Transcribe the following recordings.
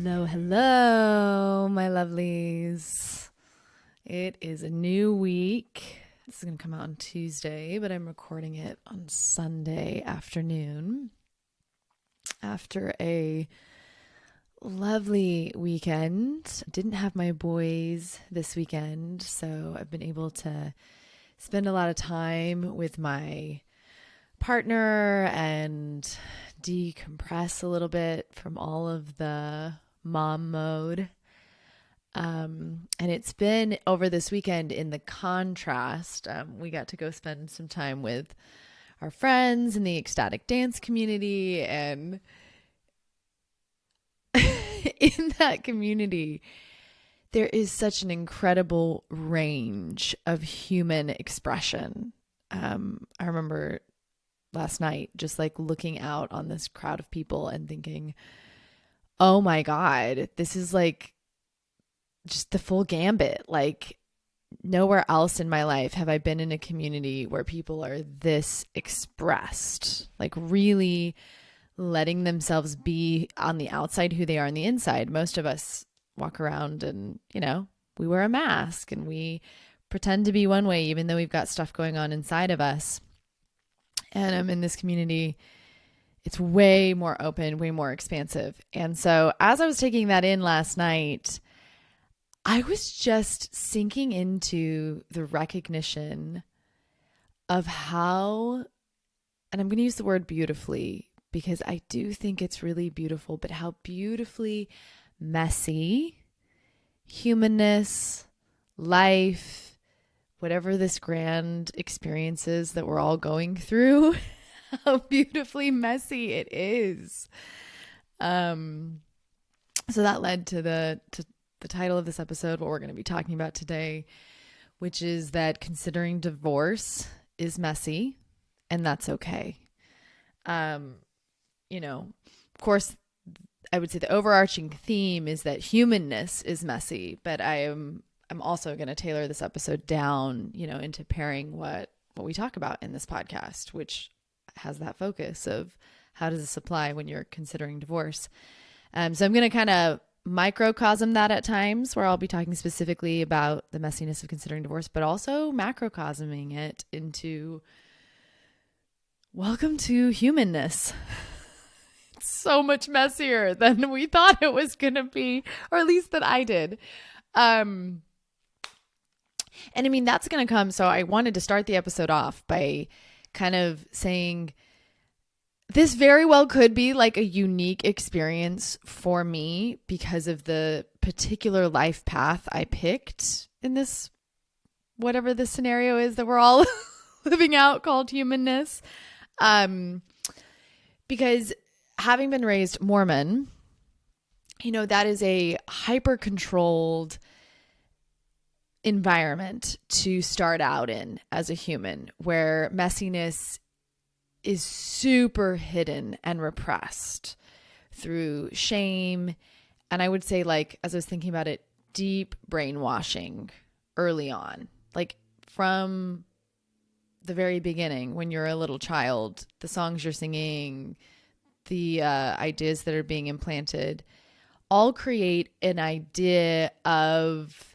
Hello, hello, my lovelies. It is a new week. This is going to come out on Tuesday, but I'm recording it on Sunday afternoon after a lovely weekend. Didn't have my boys this weekend, so I've been able to spend a lot of time with my partner and decompress a little bit from all of the mom mode. And it's been over this weekend in the contrast. We got to go spend some time with our friends in the ecstatic dance community. And in that community, there is such an incredible range of human expression. I remember last night just like looking out on this crowd of people and thinking, oh my God, this is like just the full gambit. Like nowhere else in my life have I been in a community where people are this expressed, like really letting themselves be on the outside who they are on the inside. Most of us walk around and, we wear a mask and we pretend to be one way, even though we've got stuff going on inside of us. And I'm in this community, it's way more open, way more expansive. And so as I was taking that in last night, I was just sinking into the recognition of how, and I'm going to use the word beautifully because I do think it's really beautiful, but how beautifully messy humanness, life, whatever this grand experience is that we're all going through, how beautifully messy it is. So that led to the title of this episode, what we're going to be talking about today, which is that considering divorce is messy, and that's okay. Of course, I would say the overarching theme is that humanness is messy, but I'm also going to tailor this episode down, into pairing what we talk about in this podcast, which has that focus of how does this apply when you're considering divorce. So I'm going to kind of microcosm that at times where I'll be talking specifically about the messiness of considering divorce, but also macrocosming it into welcome to humanness. It's so much messier than we thought it was going to be, or at least that I did. And I mean, that's going to come. So I wanted to start the episode off by kind of saying this very well could be like a unique experience for me because of the particular life path I picked in this, whatever the scenario is that we're all living out called humanness. Because having been raised Mormon, that is a hyper controlled environment to start out in as a human, where messiness is super hidden and repressed through shame. And I would say, like, as I was thinking about it, deep brainwashing early on, like from the very beginning, when you're a little child, the songs you're singing, the ideas that are being implanted all create an idea of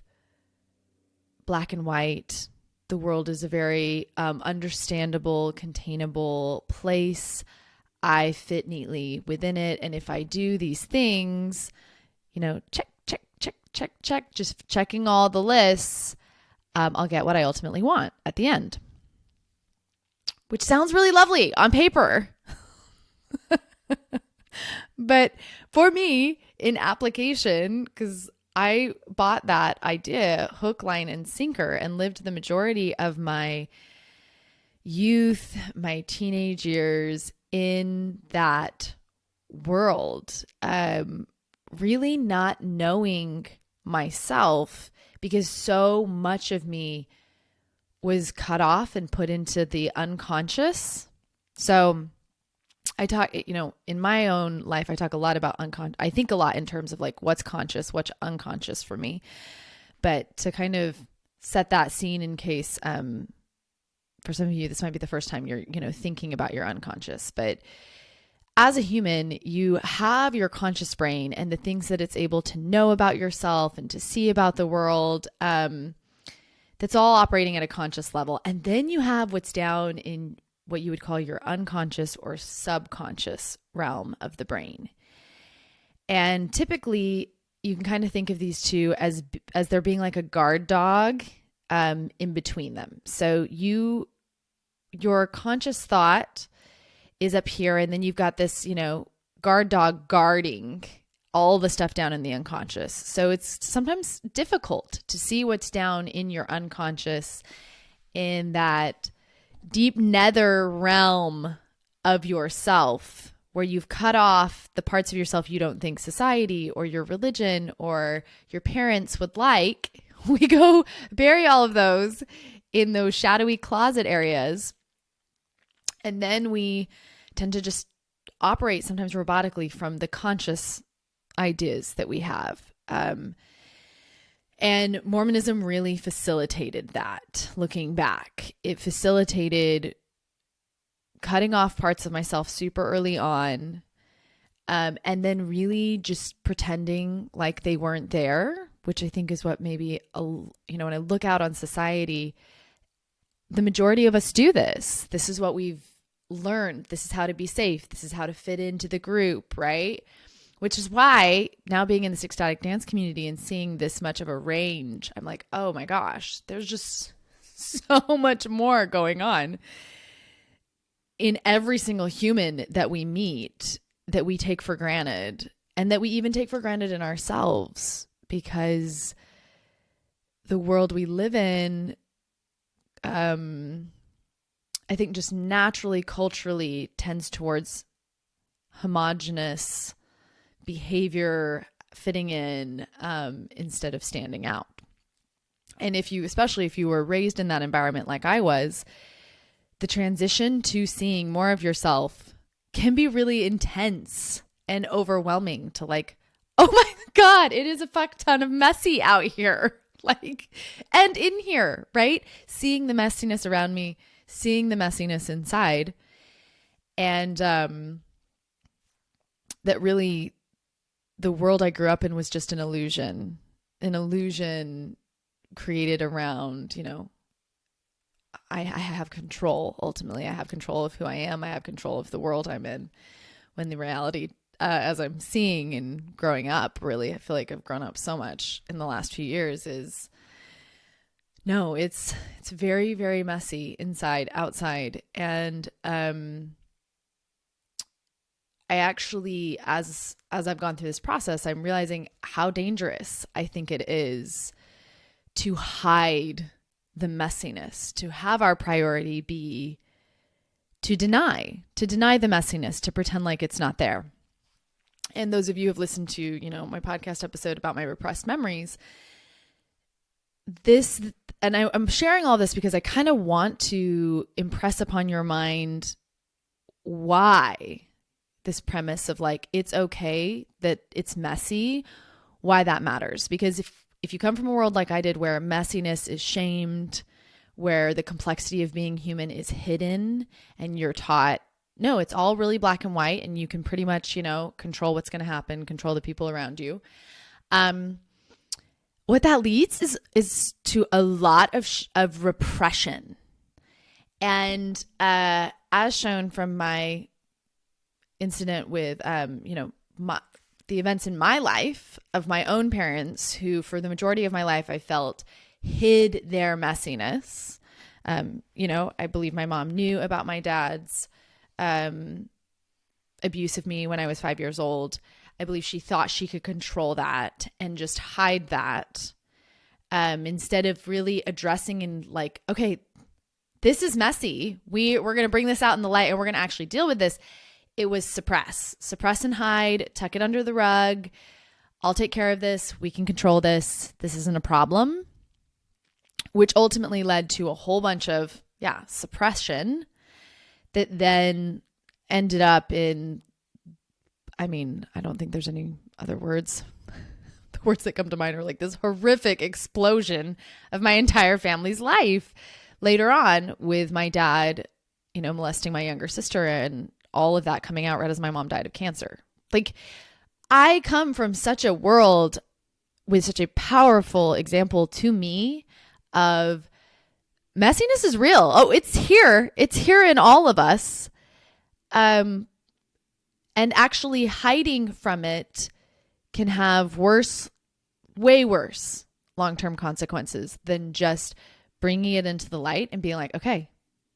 black and white. The world is a very understandable, containable place. I fit neatly within it. And if I do these things, check, check, check, check, check, just checking all the lists, I'll get what I ultimately want at the end. Which sounds really lovely on paper. But for me, in application, because I bought that idea hook, line, and sinker and lived the majority of my youth, my teenage years in that world, really not knowing myself because so much of me was cut off and put into the unconscious. So I talk, in my own life, I talk a lot about unconscious. I think a lot in terms of like what's conscious, what's unconscious for me. But to kind of set that scene in case, for some of you, this might be the first time you're, thinking about your unconscious. But as a human, you have your conscious brain and the things that it's able to know about yourself and to see about the world. That's all operating at a conscious level. And then you have what's down in what you would call your unconscious or subconscious realm of the brain. And typically, you can kind of think of these two as there being like a guard dog in between them. So your conscious thought is up here, and then you've got this, guard dog guarding all the stuff down in the unconscious. So it's sometimes difficult to see what's down in your unconscious, in that deep nether realm of yourself, where you've cut off the parts of yourself you don't think society or your religion or your parents would like. We go bury all of those in those shadowy closet areas. And then we tend to just operate sometimes robotically from the conscious ideas that we have. And Mormonism really facilitated that. Looking back, it facilitated cutting off parts of myself super early on, and then really just pretending like they weren't there, which I think is what maybe, when I look out on society, the majority of us do this. This is what we've learned. This is how to be safe. This is how to fit into the group, right? Which is why now, being in this ecstatic dance community and seeing this much of a range, I'm like, oh my gosh, there's just so much more going on in every single human that we meet, that we take for granted, and that we even take for granted in ourselves, because the world we live in, I think just naturally, culturally tends towards homogenous behavior, fitting in, instead of standing out. And especially if you were raised in that environment like I was, the transition to seeing more of yourself can be really intense and overwhelming, to like, oh my God, it is a fuck ton of messy out here. And in here, right? Seeing the messiness around me, seeing the messiness inside. And that really, the world I grew up in was just an illusion created around, I have control. Ultimately, I have control of who I am. I have control of the world I'm in. When the reality, as I'm seeing and growing up, really, I feel like I've grown up so much in the last few years, is no, it's very, very messy inside, outside. And I actually, as I've gone through this process, I'm realizing how dangerous I think it is to hide the messiness, to have our priority be to deny the messiness, to pretend like it's not there. And those of you who have listened to, my podcast episode about my repressed memories, I'm sharing all this because I kind of want to impress upon your mind why this premise of like, it's okay that it's messy, why that matters. Because if you come from a world like I did, where messiness is shamed, where the complexity of being human is hidden, and you're taught, no, it's all really black and white, and you can pretty much, control what's going to happen, control the people around you. What that leads is to a lot of repression. And as shown from my incident with, the events in my life of my own parents, who for the majority of my life I felt hid their messiness. I believe my mom knew about my dad's abuse of me when I was 5 years old. I believe she thought she could control that and just hide that, instead of really addressing and like, okay, this is messy. We're going to bring this out in the light, and we're going to actually deal with this. It was suppress and hide, tuck it under the rug. I'll take care of this. We can control this. This isn't a problem, which ultimately led to a whole bunch of, suppression that then ended up in, I don't think there's any other words. The words that come to mind are like this horrific explosion of my entire family's life later on, with my dad, molesting my younger sister, and all of that coming out right as my mom died of cancer. Like, I come from such a world with such a powerful example to me of messiness is real. Oh, it's here. It's here in all of us. And actually hiding from it can have way worse long-term consequences than just bringing it into the light and being like, okay,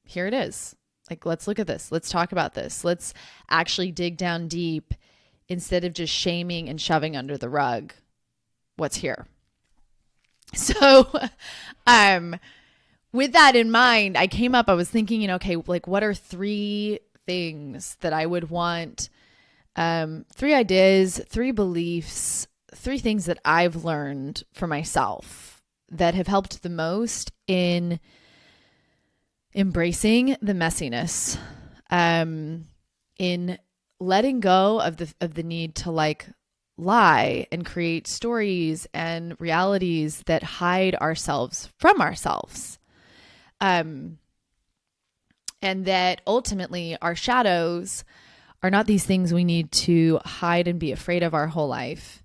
here it is. Like, let's look at this. Let's talk about this. Let's actually dig down deep instead of just shaming and shoving under the rug what's here. So, with that in mind, I was thinking, okay, like, what are 3 things that I would want, 3 ideas, 3 beliefs, 3 things that I've learned for myself that have helped the most in embracing the messiness, in letting go of the need to like lie and create stories and realities that hide ourselves from ourselves. And that ultimately our shadows are not these things we need to hide and be afraid of our whole life.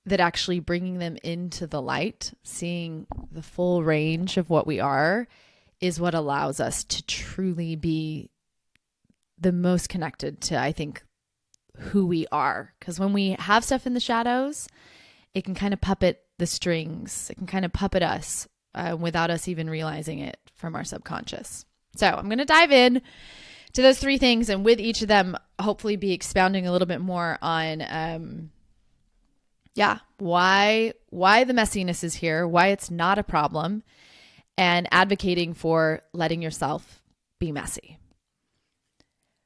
That actually bringing them into the light, seeing the full range of what we are, is what allows us to truly be the most connected to, I think, who we are. Because when we have stuff in the shadows, it can kind of puppet the strings. It can kind of puppet us without us even realizing it from our subconscious. So I'm going to dive in to those 3 things, and with each of them, hopefully be expounding a little bit more on, why the messiness is here, why it's not a problem, and advocating for letting yourself be messy.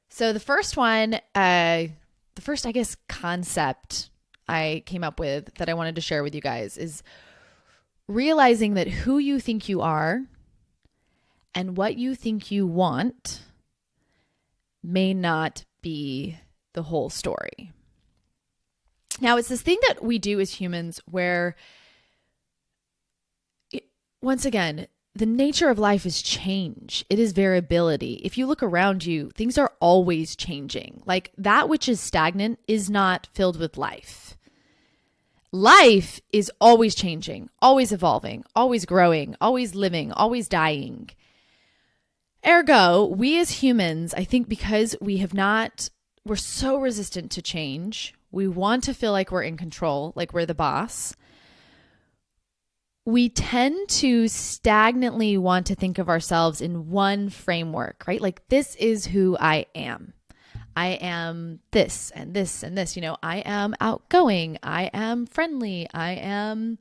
So the first one, I guess, concept I came up with that I wanted to share with you guys is realizing that who you think you are and what you think you want may not be the whole story. Now, it's this thing that we do as humans where, once again, the nature of life is change. It is variability. If you look around you, things are always changing. Like, that which is stagnant is not filled with life. Life is always changing, always evolving, always growing, always living, always dying. Ergo, we as humans, I think because we're so resistant to change, we want to feel like we're in control, like we're the boss. We tend to stagnantly want to think of ourselves in one framework, right? Like, this is who I am. I am this and this and this. I am outgoing. I am friendly. I am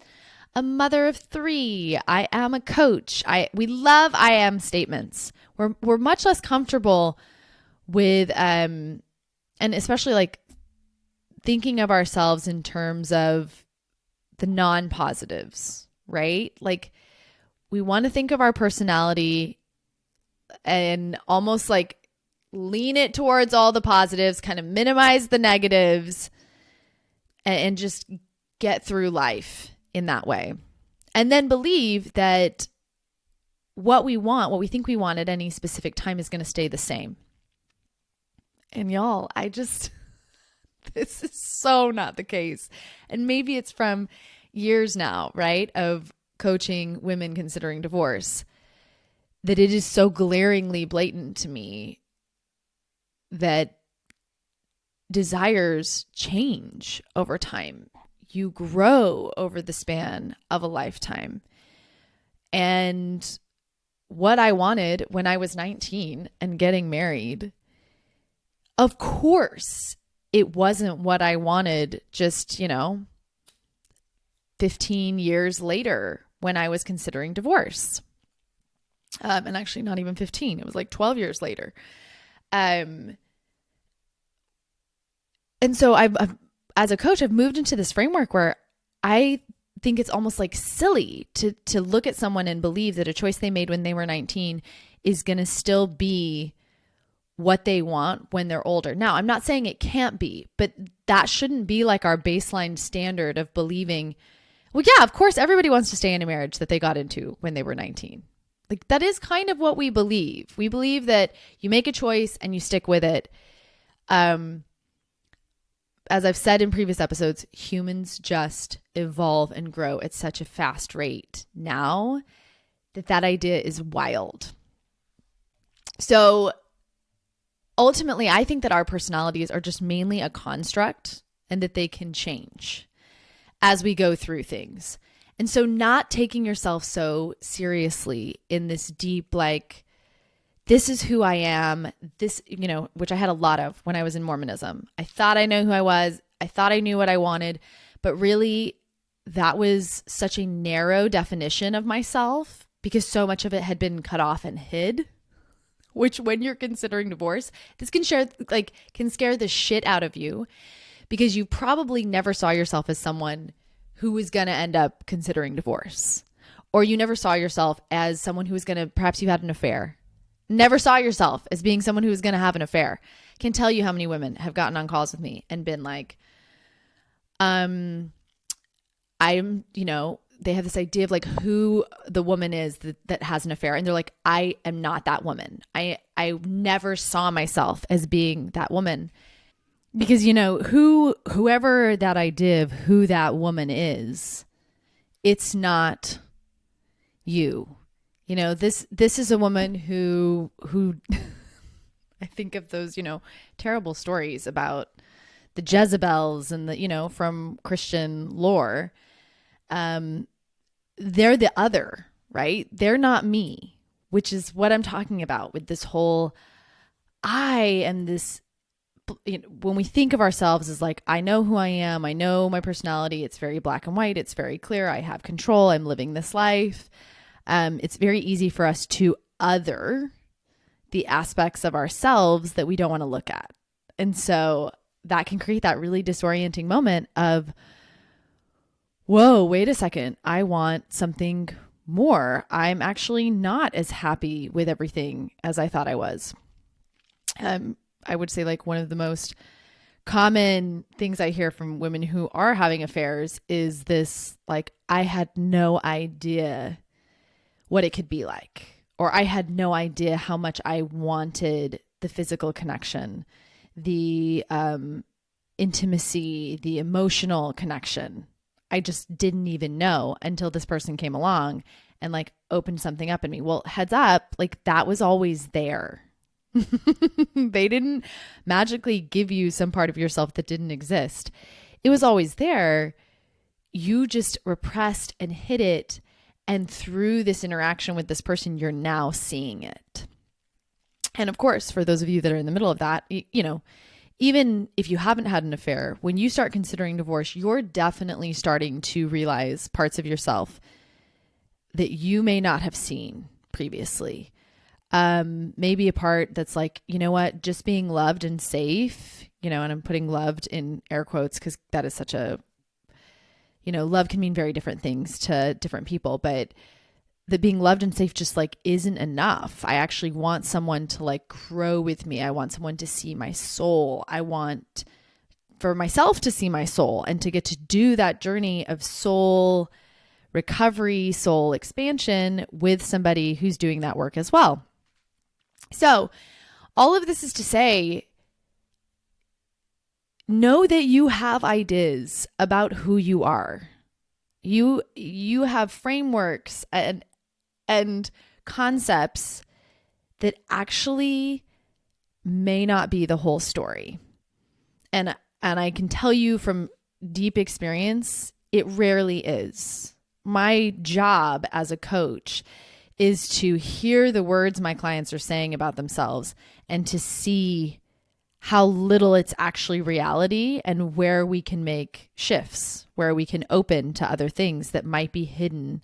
a mother of 3. I am a coach. We love I am statements. We're much less comfortable with, and especially like thinking of ourselves in terms of the non-positives, right? Like, we want to think of our personality and almost like lean it towards all the positives, kind of minimize the negatives, and just get through life in that way. And then believe that what we want, what we think we want at any specific time, is going to stay the same. And y'all, this is so not the case. And maybe it's from years now, right, of coaching women considering divorce, that it is so glaringly blatant to me that desires change over time. You grow over the span of a lifetime. And what I wanted when I was 19 and getting married, of course, it wasn't what I wanted just, 15 years later when I was considering divorce. And actually not even 15, it was like 12 years later. And so I've as a coach, I've moved into this framework where I think it's almost like silly to look at someone and believe that a choice they made when they were 19 is going to still be what they want when they're older. Now, I'm not saying it can't be, but that shouldn't be like our baseline standard of believing, well, yeah, of course, everybody wants to stay in a marriage that they got into when they were 19. Like that is kind of what we believe. We believe that you make a choice and you stick with it. As I've said in previous episodes, humans just evolve and grow at such a fast rate now that idea is wild. So ultimately, I think that our personalities are just mainly a construct and that they can change as we go through things. And so not taking yourself so seriously in this deep, like, this is who I am, this, which I had a lot of when I was in Mormonism. I thought I knew who I was. I thought I knew what I wanted, but really that was such a narrow definition of myself because so much of it had been cut off and hid, which when you're considering divorce, this can scare the shit out of you because you probably never saw yourself as someone who was going to end up considering divorce, or you never saw yourself as someone who was going to, perhaps you had an affair. Never saw yourself as being someone who was going to have an affair. Can tell you how many women have gotten on calls with me and been like, they have this idea of like who the woman is that has an affair. And they're like, I am not that woman. I never saw myself as being that woman because, whoever that idea of who that woman is, it's not you. This is a woman who I think of those, terrible stories about the Jezebels and the, from Christian lore. They're the other, right? They're not me, which is what I'm talking about with this whole, I am this, when we think of ourselves as like, I know who I am. I know my personality. It's very black and white. It's very clear. I have control. I'm living this life. It's very easy for us to other the aspects of ourselves that we don't want to look at. And so that can create that really disorienting moment of, whoa, wait a second. I want something more. I'm actually not as happy with everything as I thought I was. I would say like one of the most common things I hear from women who are having affairs is this, like, I had no idea what it could be like, or I had no idea how much I wanted the physical connection, the intimacy, the emotional connection. I just didn't even know until this person came along and like opened something up in me. Well, heads up, like that was always there. They didn't magically give you some part of yourself that didn't exist. It was always there. You just repressed and hid it. And through this interaction with this person, you're now seeing it. And of course, for those of you that are in the middle of that, even if you haven't had an affair, when you start considering divorce, you're definitely starting to realize parts of yourself that you may not have seen previously. Maybe a part that's like, you know what, just being loved and safe, and I'm putting loved in air quotes because that is such a, love can mean very different things to different people, but that being loved and safe just like isn't enough. I actually want someone to like grow with me. I want someone to see my soul. I want for myself to see my soul and to get to do that journey of soul recovery, soul expansion with somebody who's doing that work as well. So all of this is to say, know that you have ideas about who you are. You have frameworks and concepts that actually may not be the whole story. And I can tell you from deep experience, it rarely is. My job as a coach is to hear the words my clients are saying about themselves and to see how little it's actually reality and where we can make shifts, where we can open to other things that might be hidden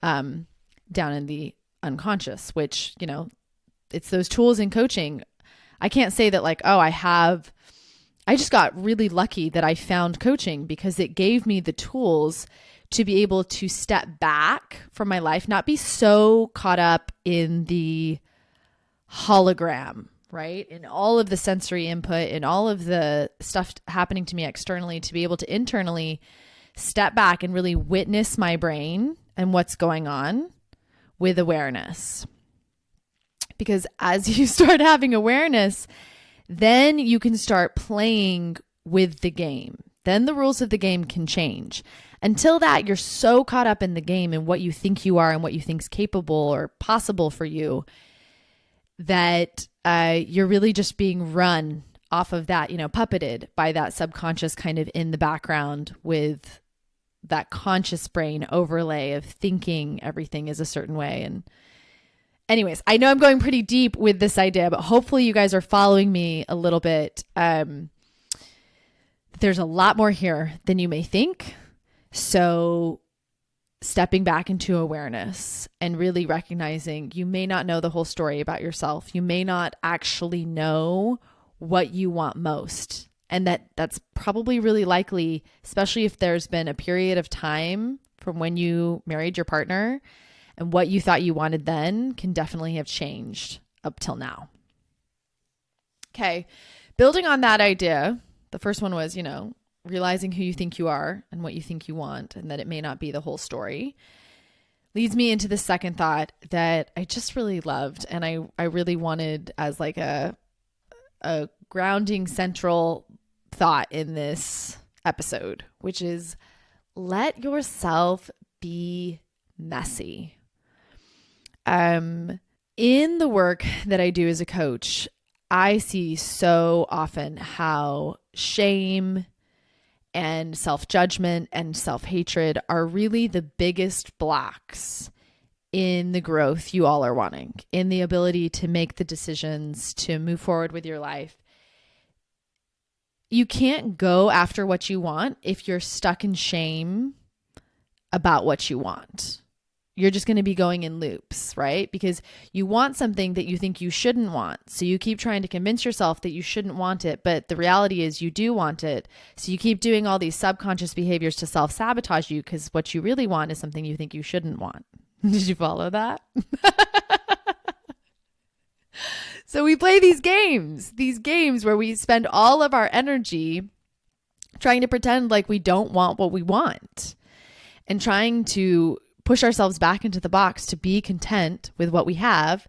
down in the unconscious, which, it's those tools in coaching. I can't say that like, I just got really lucky that I found coaching because it gave me the tools to be able to step back from my life, not be so caught up in the hologram, right? In all of the sensory input and all of the stuff happening to me externally, to be able to internally step back and really witness my brain and what's going on with awareness. Because as you start having awareness, then you can start playing with the game. Then the rules of the game can change. Until that, you're so caught up in the game and what you think you are and what you think is capable or possible for you that you're really just being run off of that, puppeted by that subconscious kind of in the background with that conscious brain overlay of thinking everything is a certain way. And anyways, I know I'm going pretty deep with this idea, but hopefully you guys are following me a little bit. There's a lot more here than you may think. So stepping back into awareness and really recognizing you may not know the whole story about yourself. You may not actually know what you want most. And that's probably really likely, especially if there's been a period of time from when you married your partner and what you thought you wanted then can definitely have changed up till now. Okay. Building on that idea, the first one was, realizing who you think you are and what you think you want, and that it may not be the whole story, leads me into the second thought that I just really loved. And I really wanted as like a grounding central thought in this episode, which is let yourself be messy. In the work that I do as a coach, I see so often how shame and self-judgment and self-hatred are really the biggest blocks in the growth you all are wanting, in the ability to make the decisions, to move forward with your life. You can't go after what you want if you're stuck in shame about what you want. You're just going to be going in loops, right? Because you want something that you think you shouldn't want. So you keep trying to convince yourself that you shouldn't want it. But the reality is you do want it. So you keep doing all these subconscious behaviors to self-sabotage you because what you really want is something you think you shouldn't want. Did you follow that? So we play these games where we spend all of our energy trying to pretend like we don't want what we want and trying to push ourselves back into the box to be content with what we have,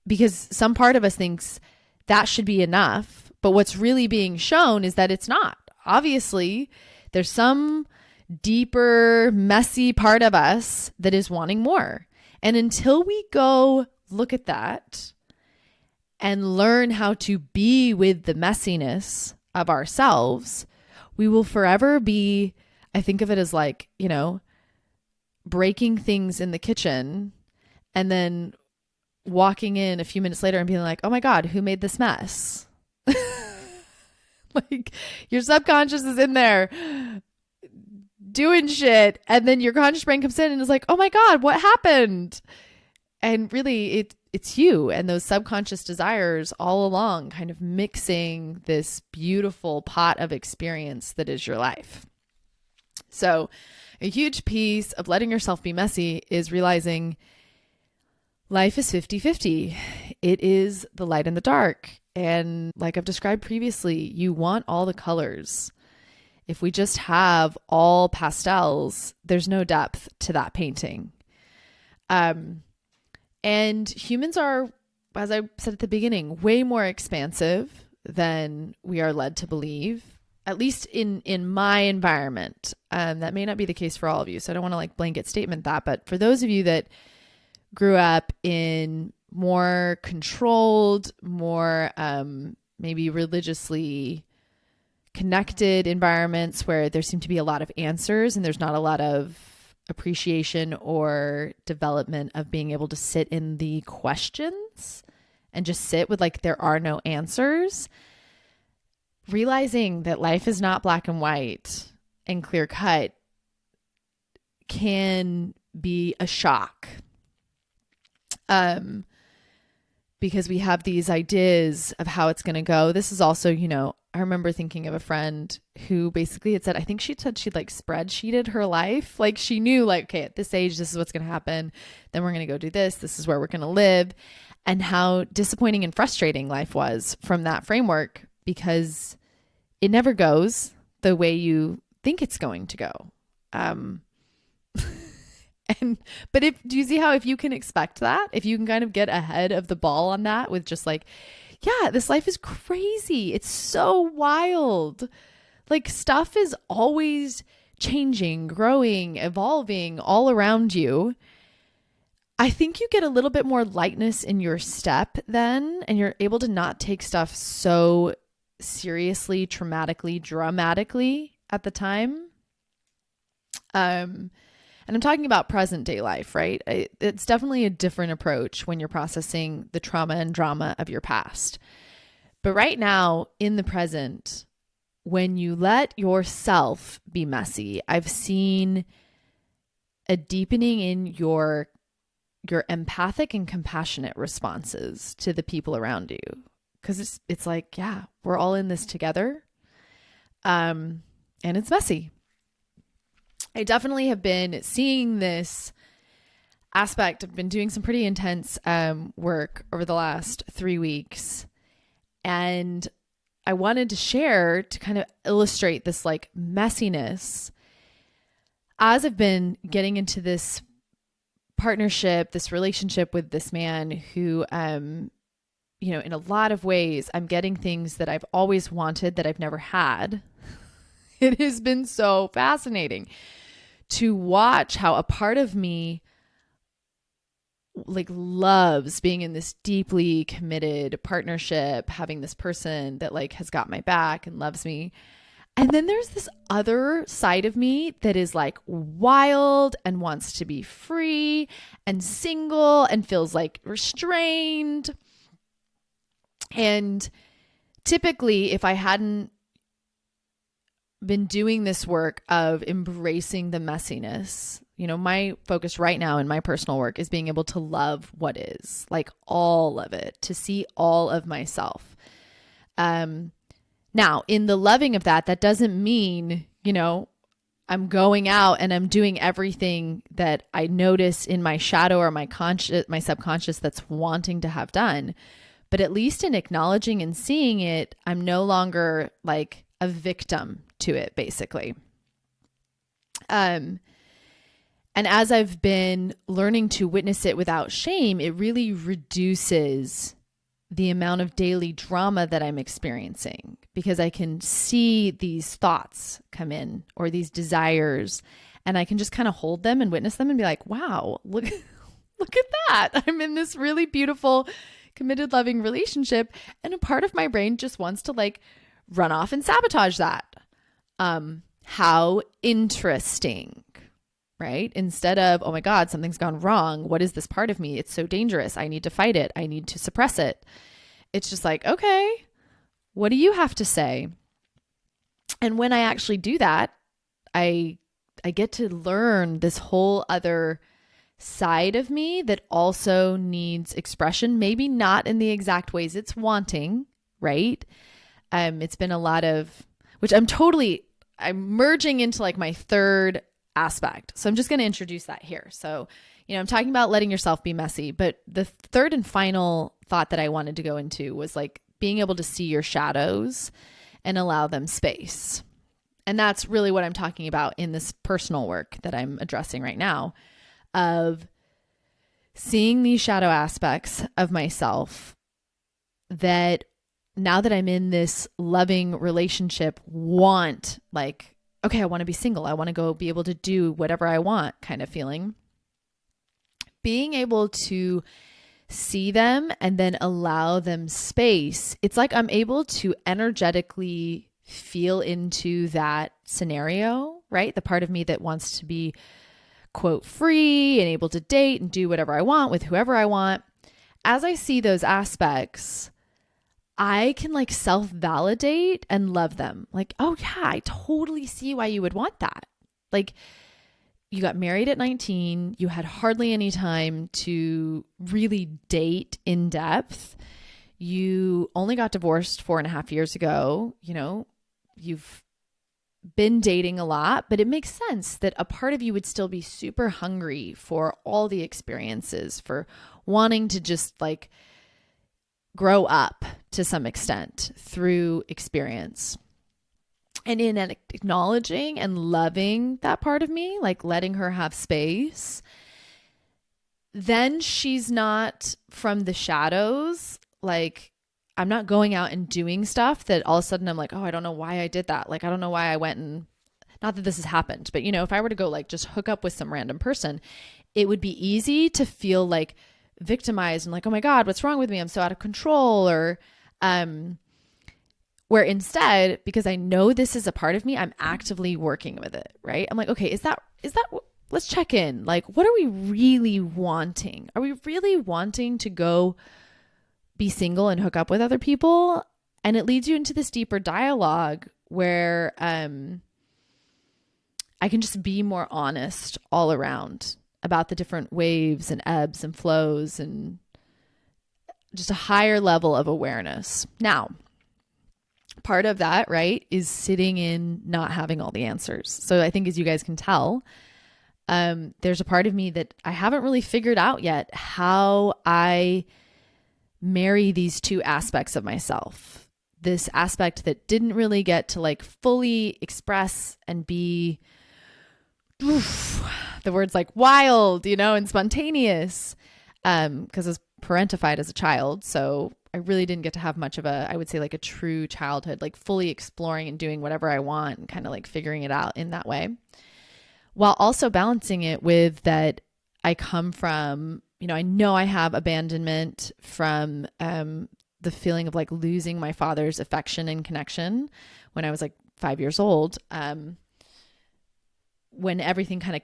because some part of us thinks that should be enough. But what's really being shown is that it's not. Obviously, there's some deeper, messy part of us that is wanting more. And until we go look at that and learn how to be with the messiness of ourselves, we will forever be, I think of it as like, breaking things in the kitchen and then walking in a few minutes later and being like, oh my God, who made this mess? Like your subconscious is in there doing shit. And then your conscious brain comes in and is like, oh my God, what happened? And really it's you and those subconscious desires all along kind of mixing this beautiful pot of experience that is your life. So a huge piece of letting yourself be messy is realizing life is 50-50. It is the light and the dark. And like I've described previously, you want all the colors. If we just have all pastels, there's no depth to that painting. And humans are, as I said at the beginning, way more expansive than we are led to believe. At least in my environment. That may not be the case for all of you. So I don't want to like blanket statement that, but for those of you that grew up in more controlled, more maybe religiously connected environments where there seem to be a lot of answers and there's not a lot of appreciation or development of being able to sit in the questions and just sit with like there are no answers. Realizing that life is not black and white and clear cut can be a shock. Because we have these ideas of how it's going to go. This is also, I remember thinking of a friend who basically had said, I think she said she'd like spreadsheeted her life. Like she knew like, okay, at this age, this is what's going to happen. Then we're going to go do this. This is where we're going to live. And how disappointing and frustrating life was from that framework, because it never goes the way you think it's going to go. And, but do you see how if you can expect that, if you can kind of get ahead of the ball on that with just like, yeah, this life is crazy. It's so wild. Like stuff is always changing, growing, evolving all around you. I think you get a little bit more lightness in your step then, and you're able to not take stuff so seriously, traumatically, dramatically at the time. And I'm talking about present day life, right? It's definitely a different approach when you're processing the trauma and drama of your past. But right now, in the present, when you let yourself be messy, I've seen a deepening in your empathic and compassionate responses to the people around you. Because it's like, yeah, we're all in this together. And it's messy. I definitely have been seeing this aspect. I've been doing some pretty intense work over the last 3 weeks. And I wanted to share to kind of illustrate this like messiness as I've been getting into this partnership, this relationship with this man who, in a lot of ways, I'm getting things that I've always wanted that I've never had. It has been so fascinating to watch how a part of me like loves being in this deeply committed partnership, having this person that like has got my back and loves me. And then there's this other side of me that is like wild and wants to be free and single and feels like restrained. And typically, if I hadn't been doing this work of embracing the messiness, my focus right now in my personal work is being able to love what is, like all of it, to see all of myself. Now, in the loving of that doesn't mean, I'm going out and I'm doing everything that I notice in my shadow or my subconscious that's wanting to have done. But at least in acknowledging and seeing it, I'm no longer like a victim to it, basically. And as I've been learning to witness it without shame, it really reduces the amount of daily drama that I'm experiencing, because I can see these thoughts come in or these desires, and I can just kind of hold them and witness them and be like, wow, look at that. I'm in this really beautiful, committed, loving relationship. And a part of my brain just wants to like run off and sabotage that. How interesting, right? Instead of, oh my God, something's gone wrong. What is this part of me? It's so dangerous. I need to fight it. I need to suppress it. It's just like, okay, what do you have to say? And when I actually do that, I get to learn this whole other side of me that also needs expression, maybe not in the exact ways it's wanting, right? It's been a lot of, which I'm merging into like my third aspect. So I'm just going to introduce that here. So, I'm talking about letting yourself be messy, but the third and final thought that I wanted to go into was like being able to see your shadows and allow them space. And that's really what I'm talking about in this personal work that I'm addressing right now, of seeing these shadow aspects of myself that now that I'm in this loving relationship, want like, okay, I want to be single. I want to go be able to do whatever I want kind of feeling. Being able to see them and then allow them space. It's like I'm able to energetically feel into that scenario, right? The part of me that wants to be, quote, free and able to date and do whatever I want with whoever I want. As I see those aspects, I can like self-validate and love them. Like, oh yeah, I totally see why you would want that. Like, you got married at 19, you had hardly any time to really date in depth. You only got divorced 4.5 years ago. You've been dating a lot, but it makes sense that a part of you would still be super hungry for all the experiences, for wanting to just like grow up to some extent through experience. And in acknowledging and loving that part of me, like letting her have space, then she's not from the shadows. Like, I'm not going out and doing stuff that all of a sudden I'm like, oh, I don't know why I did that. Like, I don't know why I went and, not that this has happened, but if I were to go like just hook up with some random person, it would be easy to feel like victimized and like, oh my God, what's wrong with me? I'm so out of control. Or, where instead, because I know this is a part of me, I'm actively working with it, right? I'm like, okay, is that, let's check in. Like, what are we really wanting? Are we really wanting to go be single and hook up with other people? And it leads you into this deeper dialogue where I can just be more honest all around about the different waves and ebbs and flows and just a higher level of awareness. Now, part of that, right, is sitting in not having all the answers. So I think, as you guys can tell, there's a part of me that I haven't really figured out yet how I marry these two aspects of myself. This aspect that didn't really get to like fully express and be, the words like wild, and spontaneous, because I was parentified as a child. So I really didn't get to have much of I would say like a true childhood, like fully exploring and doing whatever I want and kind of like figuring it out in that way, while also balancing it with that I come from, I know I have abandonment from the feeling of like losing my father's affection and connection when I was like 5 years old. When everything kind of,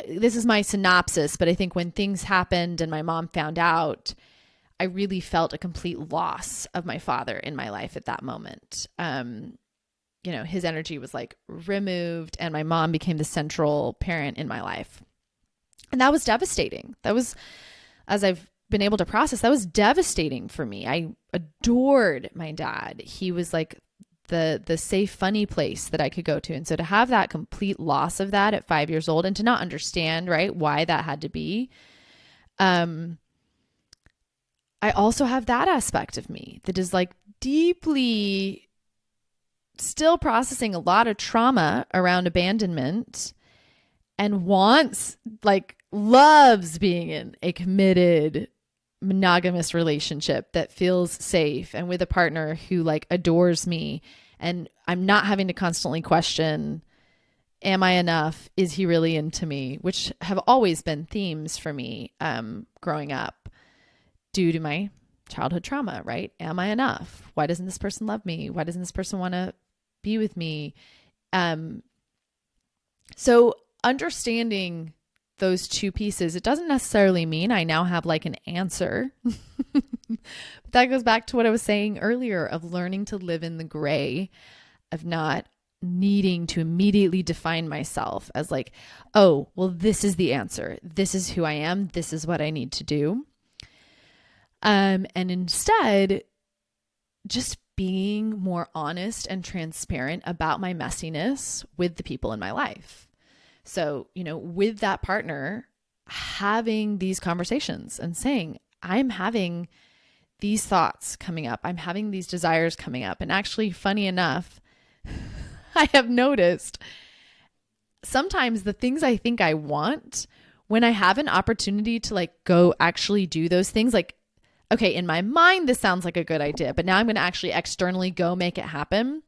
this is my synopsis, but I think when things happened and my mom found out, I really felt a complete loss of my father in my life at that moment. His energy was like removed and my mom became the central parent in my life. And that was devastating. That was, as I've been able to process, that was devastating for me. I adored my dad. He was like the safe, funny place that I could go to. And so to have that complete loss of that at 5 years old and to not understand, right, why that had to be, I also have that aspect of me that is like deeply still processing a lot of trauma around abandonment and loves being in a committed monogamous relationship that feels safe and with a partner who like adores me. And I'm not having to constantly question, am I enough? Is he really into me? Which have always been themes for me growing up due to my childhood trauma, right? Am I enough? Why doesn't this person love me? Why doesn't this person want to be with me? So understanding those two pieces, it doesn't necessarily mean I now have like an answer. But that goes back to what I was saying earlier of learning to live in the gray, of not needing to immediately define myself as like, oh, well, this is the answer. This is who I am. This is what I need to do. And instead, just being more honest and transparent about my messiness with the people in my life. So, with that partner, having these conversations and saying, I'm having these thoughts coming up. I'm having these desires coming up. And actually, funny enough, I have noticed sometimes the things I think I want, when I have an opportunity to like go actually do those things, like, okay, in my mind, this sounds like a good idea, but now I'm going to actually externally go make it happen.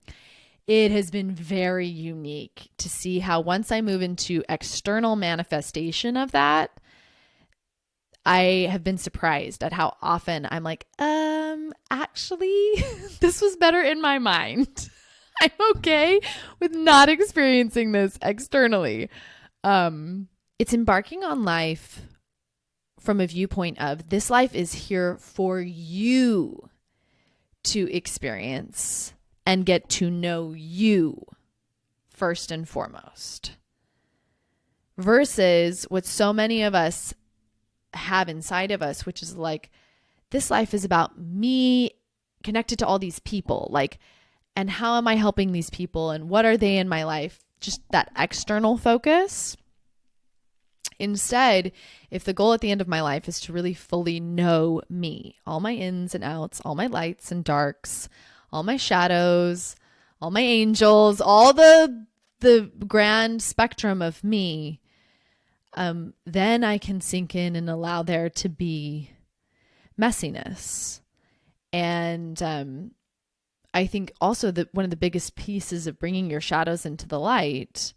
It has been very unique to see how once I move into external manifestation of that, I have been surprised at how often I'm like, actually, this was better in my mind. I'm okay with not experiencing this externally. It's embarking on life from a viewpoint of this life is here for you to experience and get to know you first and foremost, versus what so many of us have inside of us, which is like, this life is about me connected to all these people, like, and how am I helping these people and what are they in my life? Just that external focus. Instead, if the goal at the end of my life is to really fully know me, all my ins and outs, all my lights and darks, all my shadows, all my angels, all the grand spectrum of me, then I can sink in and allow there to be messiness. And I think also that one of the biggest pieces of bringing your shadows into the light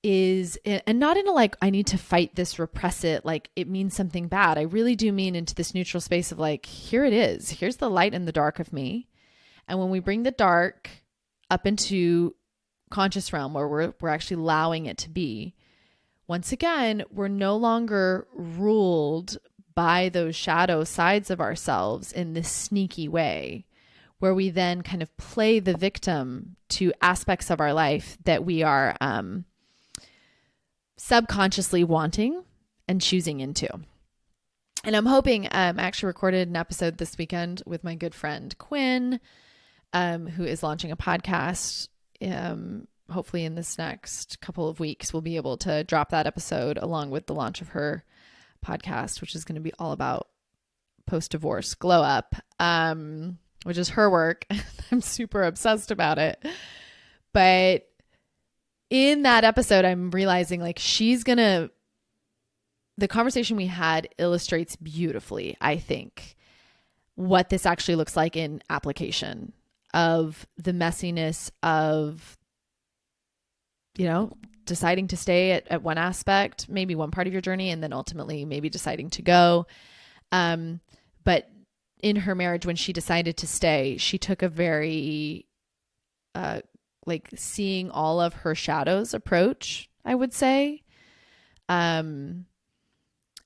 is, and not in a like, I need to fight this, repress it, like it means something bad. I really do mean into this neutral space of like, here it is. Here's the light and the dark of me. And when we bring the dark up into conscious realm where we're actually allowing it to be, once again, we're no longer ruled by those shadow sides of ourselves in this sneaky way, where we then kind of play the victim to aspects of our life that we are subconsciously wanting and choosing into. And I'm hoping, I actually recorded an episode this weekend with my good friend Quinn, who is launching a podcast. Hopefully in this next couple of weeks, we'll be able to drop that episode along with the launch of her podcast, which is going to be all about post-divorce glow up, which is her work. I'm super obsessed about it. But in that episode, I'm realizing like the conversation we had illustrates beautifully, I think, what this actually looks like in application of the messiness of, deciding to stay at one aspect, maybe one part of your journey, and then ultimately maybe deciding to go. But in her marriage, when she decided to stay, she took a very, like seeing all of her shadows approach, I would say. And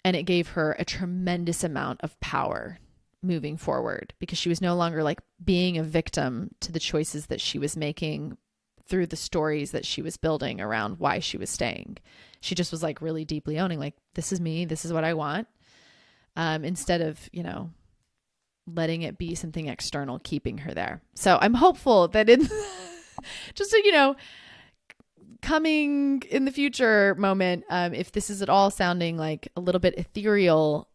it gave her a tremendous amount of power moving forward, because she was no longer like being a victim to the choices that she was making through the stories that she was building around why she was staying. She just was like really deeply owning, like, this is me, this is what I want. Instead of, letting it be something external, keeping her there. So I'm hopeful that in just a, coming in the future moment, if this is at all sounding like a little bit ethereal,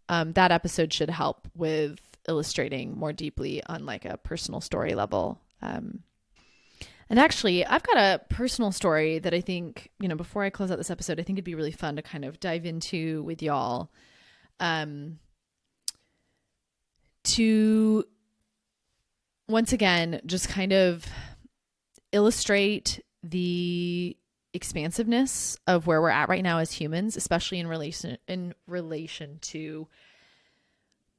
that episode should help with illustrating more deeply on like a personal story level. And actually, I've got a personal story that I think, before I close out this episode, I think it'd be really fun to kind of dive into with y'all. To once again, just kind of illustrate the expansiveness of where we're at right now as humans, especially in relation to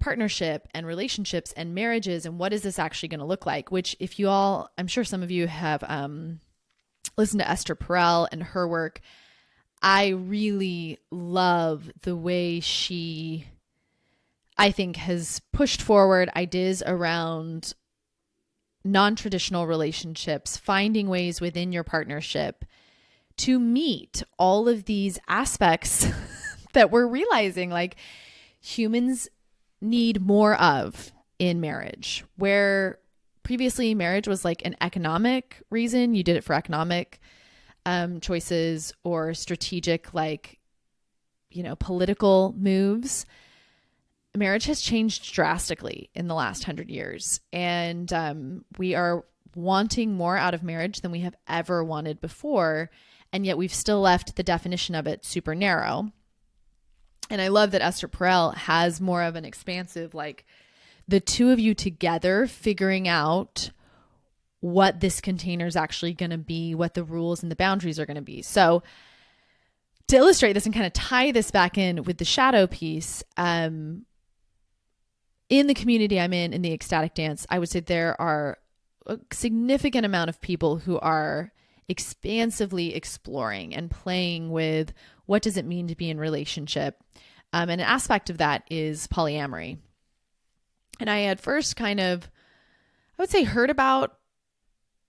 partnership and relationships and marriages, and what is this actually going to look like, which if you all, I'm sure some of you have listened to Esther Perel and her work. I really love the way she, I think, has pushed forward ideas around non-traditional relationships, finding ways within your partnership to meet all of these aspects that we're realizing like humans need more of in marriage, where previously marriage was like an economic reason. You did it for economic choices or strategic, like, political moves. Marriage has changed drastically in the last 100 years. And we are wanting more out of marriage than we have ever wanted before. And yet we've still left the definition of it super narrow. And I love that Esther Perel has more of an expansive, like the two of you together figuring out what this container is actually going to be, what the rules and the boundaries are going to be. So to illustrate this and kind of tie this back in with the shadow piece, in the community I'm in the ecstatic dance, I would say there are a significant amount of people who are expansively exploring and playing with what does it mean to be in relationship. And an aspect of that is polyamory. And I had first kind of, I would say I've heard about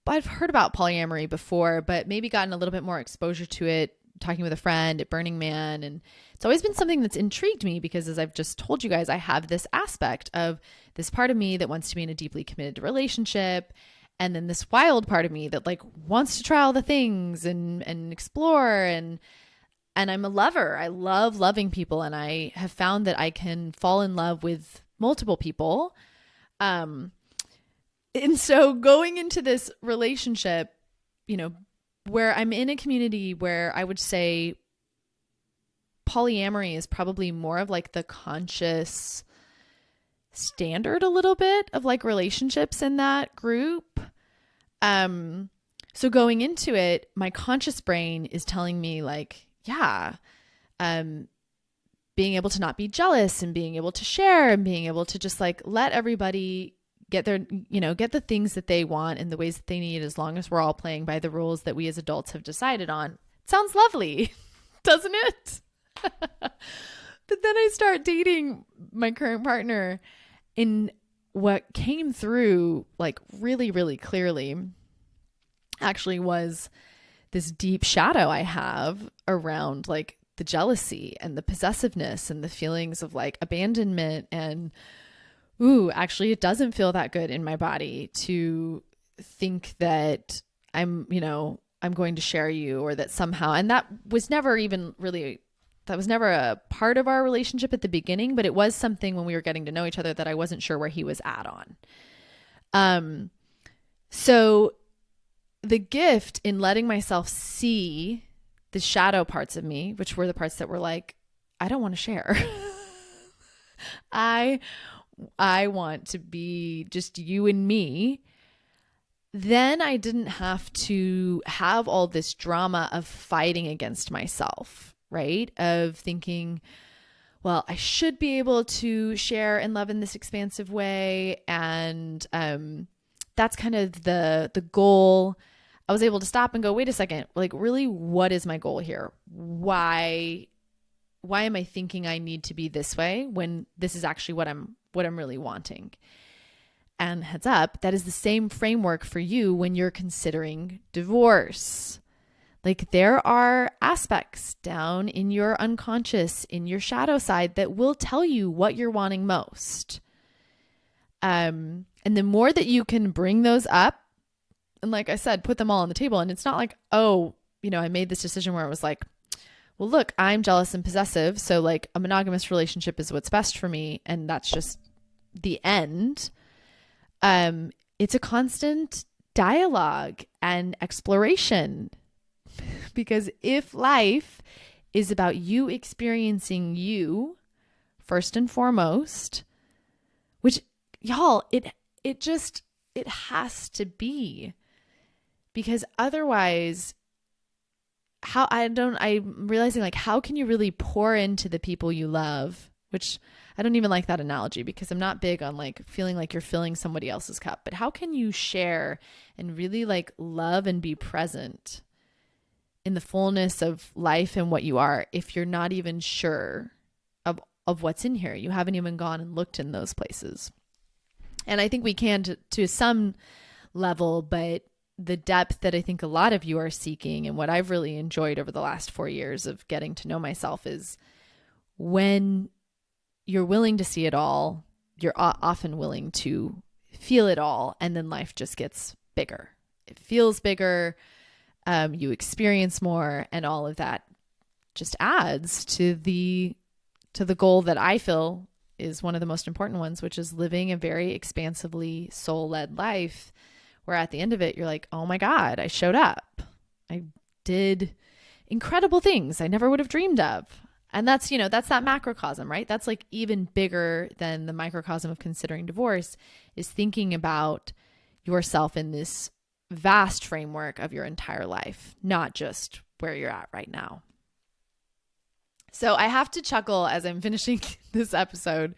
polyamory before, but maybe gotten a little bit more exposure to it, talking with a friend at Burning Man. And it's always been something that's intrigued me because, as I've just told you guys, I have this aspect of this part of me that wants to be in a deeply committed relationship. And then this wild part of me that like wants to try all the things and explore. And I'm a lover. I love loving people. And I have found that I can fall in love with multiple people. And so going into this relationship, you know, where I'm in a community where I would say polyamory is probably more of like the conscious standard a little bit of like relationships in that group. So going into it, my conscious brain is telling me like, yeah, being able to not be jealous and being able to share and being able to just like let everybody get their, get the things that they want in the ways that they need, as long as we're all playing by the rules that we as adults have decided on. It sounds lovely, doesn't it? But then I start dating my current partner, and what came through like really, really clearly actually was this deep shadow I have around like the jealousy and the possessiveness and the feelings of like abandonment. And actually it doesn't feel that good in my body to think that I'm going to share you, or that somehow, and that was never a part of our relationship at the beginning, but it was something when we were getting to know each other that I wasn't sure where he was at on. So the gift in letting myself see the shadow parts of me, which were the parts that were like, I don't want to share. I want to be just you and me. Then I didn't have to have all this drama of fighting against myself, right? Of thinking, well, I should be able to share and love in this expansive way. And that's kind of the goal. I was able to stop and go, wait a second, like really, what is my goal here? Why am I thinking I need to be this way when this is actually what I'm really wanting? And heads up, that is the same framework for you when you're considering divorce. Like there are aspects down in your unconscious, in your shadow side, that will tell you what you're wanting most. And the more that you can bring those up, and like I said, put them all on the table. And it's not like, I made this decision where it was like, well, look, I'm jealous and possessive, so like a monogamous relationship is what's best for me, and that's just the end. It's a constant dialogue and exploration, because if life is about you experiencing you first and foremost, which y'all, it has to be, because otherwise I'm realizing like, how can you really pour into the people you love? Which I don't even like that analogy, because I'm not big on like feeling like you're filling somebody else's cup, but how can you share and really like love and be present in the fullness of life and what you are if you're not even sure of what's in here? You haven't even gone and looked in those places. And I think we can to some level, but the depth that I think a lot of you are seeking, and what I've really enjoyed over the last 4 years of getting to know myself, is when you're willing to see it all, you're often willing to feel it all, and then life just gets bigger. It feels bigger. You experience more, and all of that just adds to the goal that I feel is one of the most important ones, which is living a very expansively soul-led life, where at the end of it, you're like, oh my God, I showed up. I did incredible things I never would have dreamed of. And that's that macrocosm, right? That's like even bigger than the microcosm of considering divorce, is thinking about yourself in this vast framework of your entire life, not just where you're at right now. So I have to chuckle as I'm finishing this episode,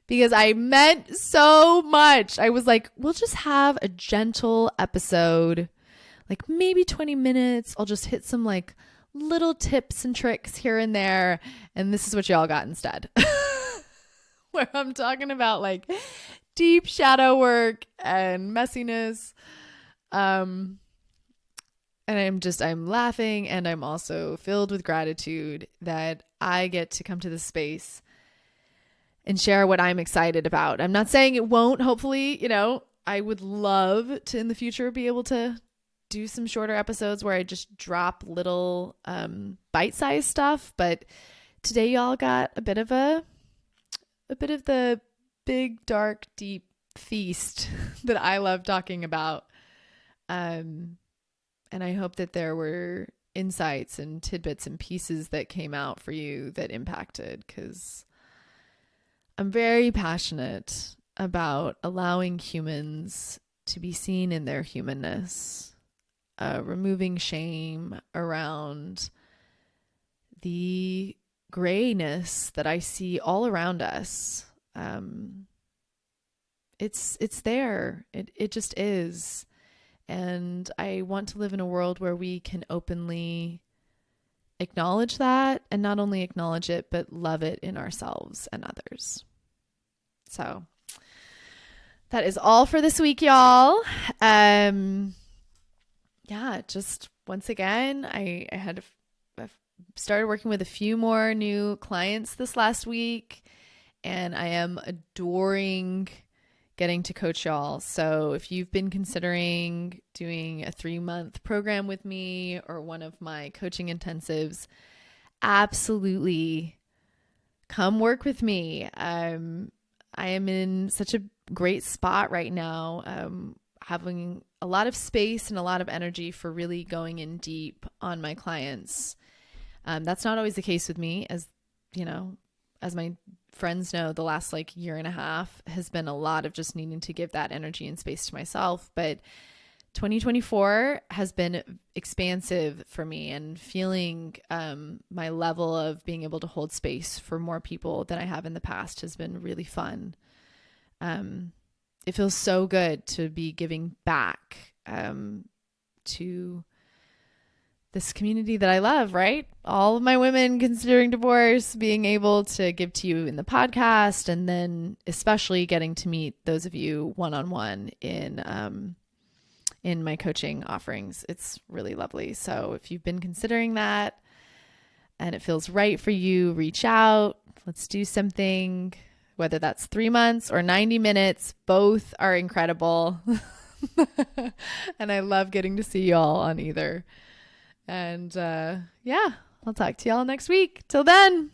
because I meant so much. I was like, we'll just have a gentle episode, like maybe 20 minutes. I'll just hit some like little tips and tricks here and there. And this is what y'all got instead, where I'm talking about like deep shadow work and messiness. And I'm laughing, and I'm also filled with gratitude that I get to come to this space and share what I'm excited about. I'm not saying it won't. Hopefully, I would love to in the future be able to do some shorter episodes where I just drop little bite-sized stuff. But today y'all got a bit of the big, dark, deep feast that I love talking about. And I hope that there were insights and tidbits and pieces that came out for you that impacted, because I'm very passionate about allowing humans to be seen in their humanness, removing shame around the grayness that I see all around us. It's there. It just is. And I want to live in a world where we can openly acknowledge that, and not only acknowledge it, but love it in ourselves and others. So that is all for this week, y'all. Just once again, I started working with a few more new clients this last week, and I am adoring getting to coach y'all. So if you've been considering doing a 3-month program with me or one of my coaching intensives, absolutely come work with me. I am in such a great spot right now, having a lot of space and a lot of energy for really going in deep on my clients. That's not always the case with me, as you know, as my friends know, the last year and a half has been a lot of just needing to give that energy and space to myself. But 2024 has been expansive for me, and feeling my level of being able to hold space for more people than I have in the past has been really fun. It feels so good to be giving back to this community that I love, right? All of my women considering divorce, being able to give to you in the podcast, and then especially getting to meet those of you one-on-one in my coaching offerings. It's really lovely. So if you've been considering that and it feels right for you, reach out. Let's do something, whether that's 3 months or 90 minutes. Both are incredible. And I love getting to see y'all on either. And I'll talk to y'all next week. Till then.